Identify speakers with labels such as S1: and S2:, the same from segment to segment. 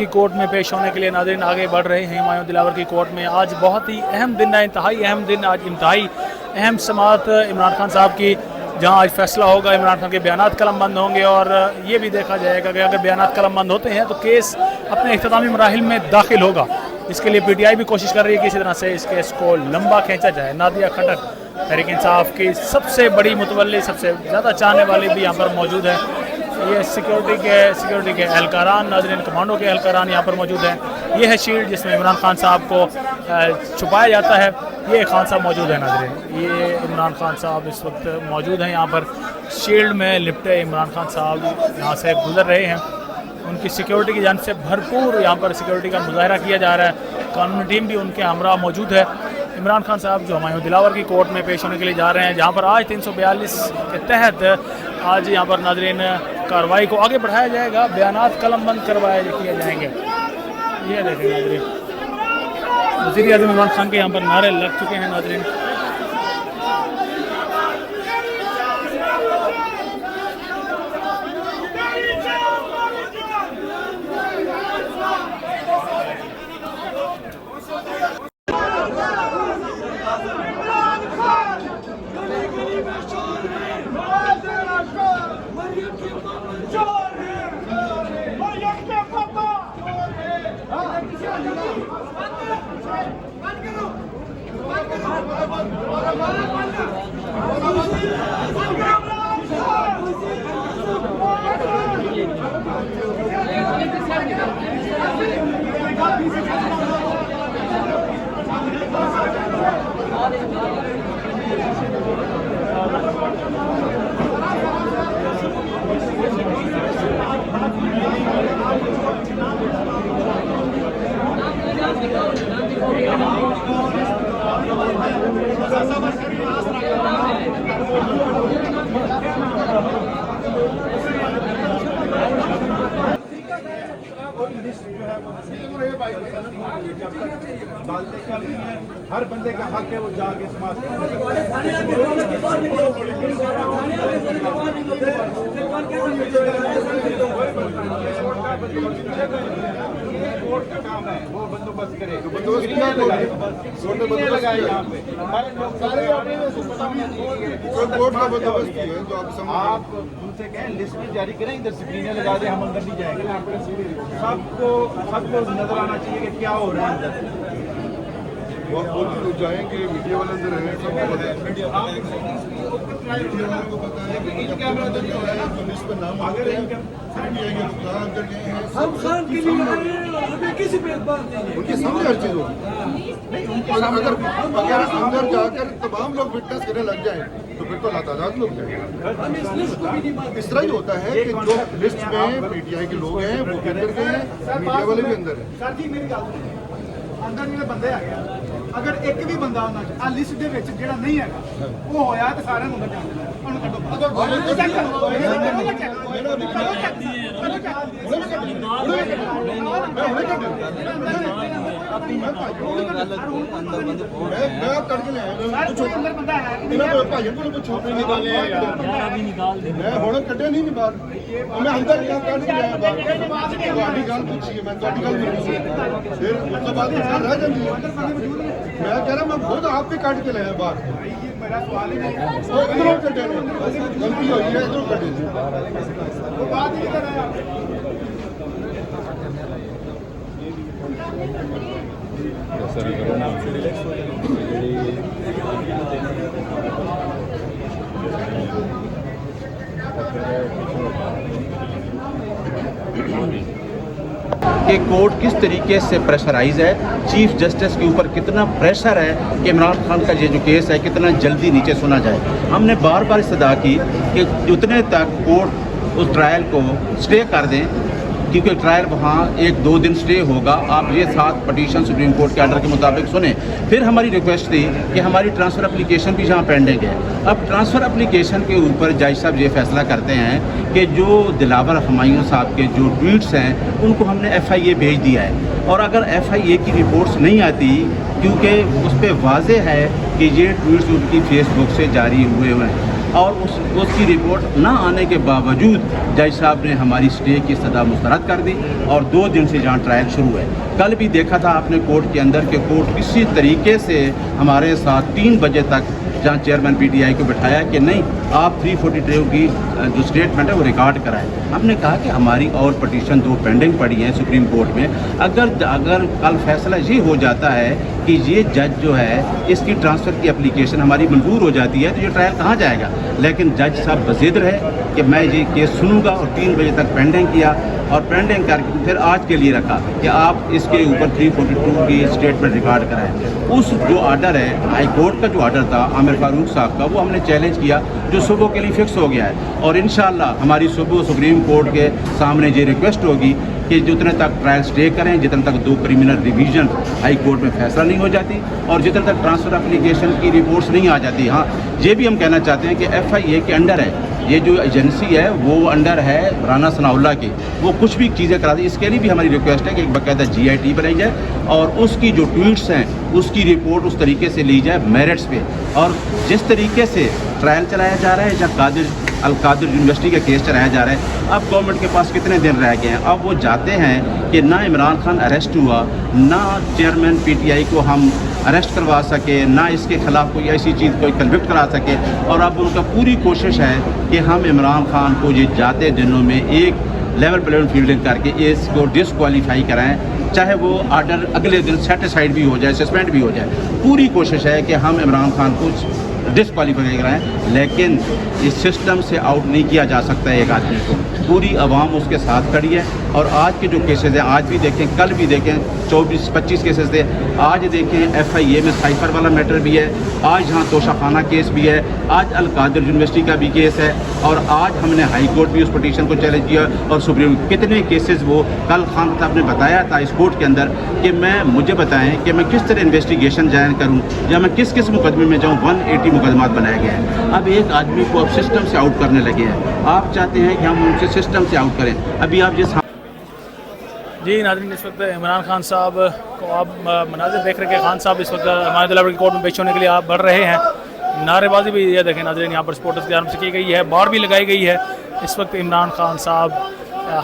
S1: की कोर्ट में पेश होने के लिए नाज़रीन आगे बढ़ रहे हैं। हुमायूं दिलावर की कोर्ट में आज बहुत ही अहम दिन है, इंतहाई अहम दिन, आज इंतहाई अहम समाअत इमरान खान साहब की, जहां आज फैसला होगा। इमरान खान के बयानात कलमबंद होंगे और ये भी देखा जाएगा कि अगर बयानात कलमबंद होते हैं तो केस अपने इख्तितामी मराहिल में दाखिल होगा। इसके लिए PTI भी कोशिश कर रही है कि इसी तरह से इस केस को लंबा खींचा जाए। नादिया खटक तहरीक इंसाफ की सबसे बड़ी मुतवल्ली, सबसे ज़्यादा चाहने वाले भी यहाँ पर मौजूद है। ये सिक्योरिटी के एहलकारान, नाज़रीन कमांडो के एहलकारान यहाँ पर मौजूद हैं। ये है शील्ड जिसमें इमरान खान साहब को छुपाया जाता है। ये खान साहब मौजूद है नाज़रीन, ये इमरान खान साहब इस वक्त मौजूद हैं यहाँ पर शील्ड में लिपटे। इमरान खान साहब यहाँ से गुजर रहे हैं, उनकी सिक्योरिटी की जानिब से भरपूर यहाँ पर सिक्योरिटी का मुजाहरा किया जा रहा है। कानूनी टीम भी उनके हमरा मौजूद है। इमरान खान साहब जो हुमायूं दिलावर की कोर्ट में पेश होने के लिए जा रहे हैं, जहाँ पर आज 342 के तहत आज यहाँ पर नाज़रीन कार्रवाई को आगे बढ़ाया जाएगा, बयानात कलमबंद किए जाएंगे। ये देखें नाज़रीन, वज़ीर-ए-आज़म इमरान खान के यहाँ पर नारे लग चुके हैं नाज़रीन।
S2: हर बंदे का हक है वो जाके समाज कोर्ट का काम है, वो बंदोबस्त करे। बंदोबस्त लगाए यहाँ पे कोर्ट का बंदोबस्त है। जो आप उनसे कहें लिस्ट में जारी करें, इधर स्क्रीनें लगा दें, हम अंदर नहीं जाएंगे। सबको नजर आना चाहिए कि क्या हो रहा है अंदर। वो लोग जाएंगे, मीडिया वाले अंदर हैं, सब हम खान के लिए हमें किसी भेदभाव नहीं, उनके सामने हर चीज होगी। अगर अंदर जाकर तमाम लोग विटनेस करने लग जाएं तो फिर तो लातादाद लोग जाएंगे। इस तरह ही होता है कि जो लिस्ट में PTI के लोग हैं वो भी अंदर गए हैं, मीडिया वाले भी अंदर हैं। सर जी मेरी गल अंदर ਜਿਹੜੇ ਬੰਦੇ ਹੈਗੇ ਆ, अगर एक भी बंदा ਉਹਨਾਂ ਚ ਆ ਲਿਸਟ ਦੇ ਵਿੱਚ ਜਿਹੜਾ ਨਹੀਂ ਹੈਗਾ ਉਹ ਹੋਇਆ ਤੇ ਸਾਰਿਆਂ ਨੂੰ ਅੰਦਰ ਜਾਣ ਦੇਣਾ। ਉਹਨੂੰ ਕੱਢੋ ਭਾਈ ਕੋਲ ਪੁੱਛੋ ਨਿਕਾਲੇ ਮੈਂ ਹੁਣ ਕੱਢਿਆ ਨਹੀਂ ਬਾਹਰ, ਮੈਂ ਅੰਦਰ ਕੱਢ ਕੇ ਆਇਆ ਬਾਹਰ। ਤੁਹਾਡੀ ਗੱਲ ਪੁੱਛੀ, ਮੈਂ ਤੁਹਾਡੀ ਗੱਲ ਨਹੀਂ ਪੁੱਛੀ, ਫਿਰ ਉਸ ਤੋਂ ਬਾਅਦ ਰਹਿ ਜਾਂਦੀ ਹੈ। मैं कह रहा मैं खुद आप भी काट के लाया बाहर। मेरा सवाल ही नहीं, वो इधरों कटे गलती हुई है, इधरों कटे वो बात ही इधर है।
S3: कि कोर्ट किस तरीके से प्रेशराइज है, चीफ जस्टिस के ऊपर कितना प्रेशर है कि इमरान खान का ये जो केस है कितना जल्दी नीचे सुना जाए। हमने बार बार इस्तदा की कि उतने तक कोर्ट उस ट्रायल को स्टे कर दें, क्योंकि ट्रायल वहाँ 1-2 दिन स्टे होगा। आप ये 7 पटिशन सुप्रीम कोर्ट के आर्डर के मुताबिक सुने। फिर हमारी रिक्वेस्ट थी कि हमारी ट्रांसफ़र एप्लीकेशन भी जहाँ पेंडिंग है, अब ट्रांसफ़र एप्लीकेशन के ऊपर जज साहब ये फैसला करते हैं कि जो दिलावर हुमायूं साहब के जो ट्वीट्स हैं उनको हमने FIA भेज दिया है, और अगर FIA की रिपोर्ट्स नहीं आती, क्योंकि उस पर वाज़ेह है कि ये ट्वीट्स उनकी फेसबुक से जारी हुए हैं, और उसकी रिपोर्ट ना आने के बावजूद जज साहब ने हमारी स्टे की सज़ा मुस्तरद कर दी और 2 दिन से जहाँ ट्रायल शुरू है। कल भी देखा था आपने कोर्ट के अंदर कि कोर्ट किसी तरीके से हमारे साथ 3 बजे तक जहाँ चेयरमैन पीटीआई को बिठाया कि नहीं आप 342 की जो स्टेटमेंट है वो रिकॉर्ड कराएं। हमने कहा कि हमारी और पटिशन 2 पेंडिंग पड़ी हैं सुप्रीम कोर्ट में। अगर कल फैसला ये हो जाता है कि ये जज जो है इसकी ट्रांसफ़र की एप्लीकेशन हमारी मंजूर हो जाती है तो ये ट्रायल कहाँ जाएगा। लेकिन जज साहब बज़िद रहे कि मैं ये केस सुनूंगा और 3 बजे तक पेंडिंग किया और पेंडिंग करके फिर आज के लिए रखा कि आप इसके ऊपर 342 की स्टेटमेंट रिकॉर्ड कराएं। उस जो ऑर्डर है हाई कोर्ट का जो ऑर्डर था आमिर फारूक साहब का, वो हमने चैलेंज किया जो सुबह के लिए फिक्स हो गया है और इंशाअल्लाह हमारी सुबह सुप्रीम कोर्ट के सामने ये रिक्वेस्ट होगी कि जितने तक ट्रायल स्टे करें, जितने तक 2 क्रिमिनल रिवीजन हाई कोर्ट में फैसला नहीं हो जाती और जितने तक ट्रांसफ़र एप्लीकेशन की रिपोर्ट्स नहीं आ जाती। हाँ, ये भी हम कहना चाहते हैं कि FIA के अंडर है ये जो एजेंसी है, वो अंडर है राना सनाउल्लाह की, वो कुछ भी चीज़ें करा दी। इसके लिए भी हमारी रिक्वेस्ट है कि एक बाकायदा GIT बनाई जाए और उसकी जो ट्वीट्स हैं उसकी रिपोर्ट उस तरीके से ली जाए मेरिट्स पे। और जिस तरीके से ट्रायल चलाया जा रहा है या अल कादिर यूनिवर्सिटी का केस चलाया जा रहा है, अब गवर्नमेंट के पास कितने दिन रह गए हैं। अब वो चाहते हैं कि ना इमरान खान अरेस्ट हुआ, ना चेयरमैन PTI को हम अरेस्ट करवा सके, ना इसके ख़िलाफ़ कोई ऐसी चीज़ कोई कन्विक्ट करा सके। और अब उनका पूरी कोशिश है कि हम इमरान खान को ये जाते दिनों में एक लेवल प्लेइंग फील्डिंग करके इसको डिसक्वालीफाई कराएं, चाहे वो आर्डर अगले दिन सेटिसाइड भी हो जाए, सस्पेंड भी हो जाए। पूरी कोशिश है कि हम इमरान खान को डिसक्वालीफाई कराएं, लेकिन इस सिस्टम से आउट नहीं किया जा सकता है एक आदमी को। पूरी आवाम उसके साथ खड़ी है और आज के जो केसेस हैं, आज भी देखें, कल भी देखें, 24-25 केसेस थे। आज देखें FIA में साइफर वाला मैटर भी है, आज यहाँ तोशाखाना केस भी है, आज अल कादिर यूनिवर्सिटी का भी केस है और आज हमने हाई कोर्ट भी उस पटिशन को चैलेंज किया और सुप्रीम कितने केसेस वो कल खान साहब ने बताया था इस कोर्ट के अंदर कि मुझे बताएं कि मैं किस तरह इन्वेस्टिगेशन ज्वाइन करूँ या मैं किस किस मुकदमे में जाऊँ। 180 मुकदमात बनाए गए हैं। अब एक आदमी को अब सिस्टम से आउट करने लगे हैं। आप चाहते हैं कि हम उनसे सिस्टम से आउट करें। अभी आप जिस
S1: जी नाज़रीन, इस वक्त इमरान खान साहब को आप मनाज़िर देख रहे हैं। खान साहब इस वक्त हमारे दिलावर की कोर्ट में पेश होने के लिए आप बढ़ रहे हैं। नारेबाजी भी ये देखें नाज़रीन, यहाँ पर सपोर्टर्स की जानब से की गई है, बार भी लगाई गई है। इस वक्त इमरान खान साहब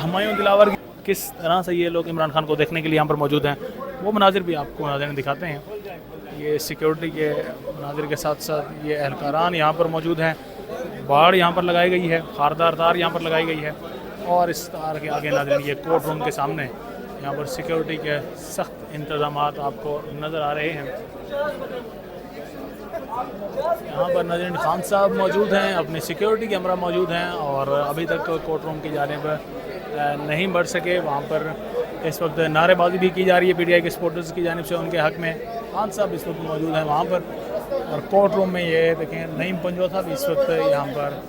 S1: हुमायूं दिलावर किस तरह से ये लोग इमरान खान को देखने के लिए यहाँ पर मौजूद हैं, वो मनाज़िर भी आपको नाज़रीन दिखाते हैं। ये सिक्योरिटी के मनाज़िर के साथ साथ ये एहलकारान यहाँ पर मौजूद हैं। बाड़ यहाँ पर लगाई गई है, खारदार तार यहाँ पर लगाई गई है और इस तार के आगे नाज़रीन ये कोर्ट रूम के सामने यहाँ पर सिक्योरिटी के सख्त इंतज़ाम आपको नज़र आ रहे हैं। यहाँ पर नाज़रीन खान साहब मौजूद हैं, अपनी सिक्योरिटी कैमरा मौजूद हैं और अभी तक कोर्ट रूम की जानिब नहीं बढ़ सके। वहाँ पर इस वक्त नारेबाजी भी की जा रही है PTI के सपोर्टर्स की जानिब से उनके हक़ में। खान साहब इस वक्त मौजूद हैं वहाँ पर और कोर्ट रूम में ये देखें नईम पंजोथा भी इस वक्त यहाँ पर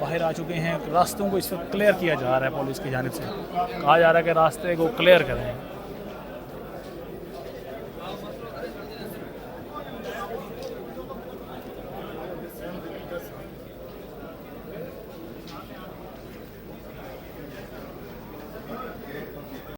S1: बाहर आ चुके हैं। रास्तों को इस वक्त क्लियर किया जा रहा है पुलिस की जानिब से, कहा जा रहा है कि रास्ते को क्लियर करें।